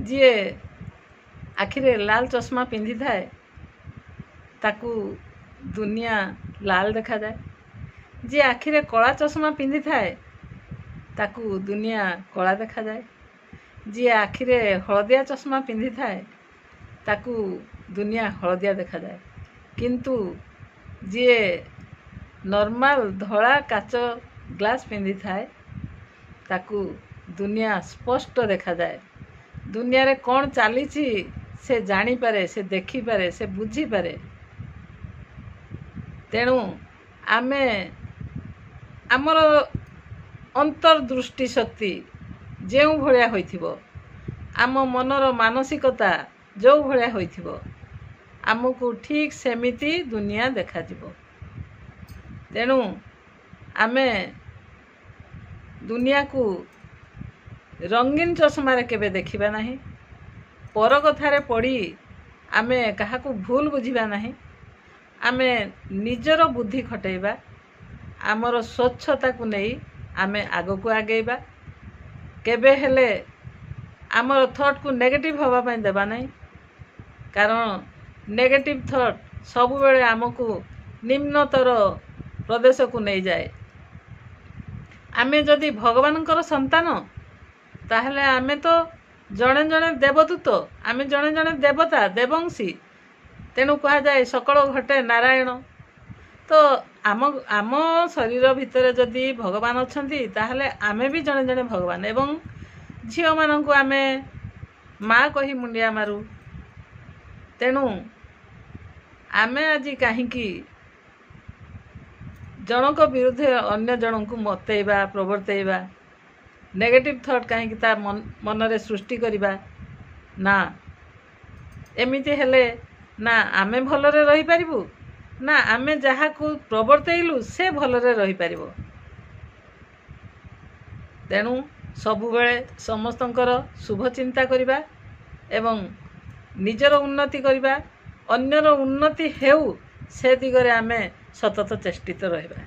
जी आखिरे लाल चश्मा पिंधि थाए ताकू दुनिया लाल देखा जाए। जी आखिरे कला चश्मा पिंधि थाए ताकू दुनिया कला देखा जाए। जी आखिरे हलदिया चश्मा पिंधि थाए ताकू दुनिया हलदिया देखा जाए। किंतु जी नॉर्मल धड़ा काच ग्लास पिंधि थाए ताकू दुनिया स्पष्ट देखा जाए। दुनिया रे कौन चली से जानी पारे, से देखी पारे, से बुझी पारे। तेणु आमे आमर अंतर्दृष्टि शक्ति जो भाया होइथिबो, आम मनर मानसिकता जो भाया होइथिबो, आमको ठीक सेमिति दुनिया देखा जिवो। तेणु आमे दुनिया को रंगीन चश्मारे केबे देखिबा नहीं। पर कथारे पड़ी आमे काहाकू भूल बुझिबा नहीं। आमे निजर बुद्धि खटेइबा, आमर स्वच्छता को नहीं आमे आगो को आगेइबा। केबे हेले आमर थॉट को नेगेटिव हवा पाई देबा नहीं। कारण नेगेटिव थॉट सब बेले आमको निम्नतर प्रदेश को नहीं जाए। आमे जदि भगवानकर संतान ताहले आमे तो जड़े जड़े देवदूत, आमे जड़े जड़े देवता देवंशी। तेणु कहा जाए सकल घटे नारायण। तो आम आम शरीर भितर जदि भगवान अछंती ताहले आमे भी जड़े जड़े भगवान। एवं झियो मानंकु आमे माँ कही मुंडिया मारू। तेणु आमे आजी काहींकी जनक विरुद्ध अन्य जन को मतैबा प्रवर्तैबा, नेगेटिव थॉट कहीं ता मन रे सृष्टि करिबा ना। एमिति हेले ना आमे भलरे रही पारिबु, ना आमे जहा को प्रवर्तैलु से भलरे रही पारिबो। तेणु सबु बेले समस्तंकर शुभ चिंता करिबा एवं निजर उन्नति करिबा, अन्यर उन्नति हेउ से दिगरे आमे सतत चेष्टित रहिबा।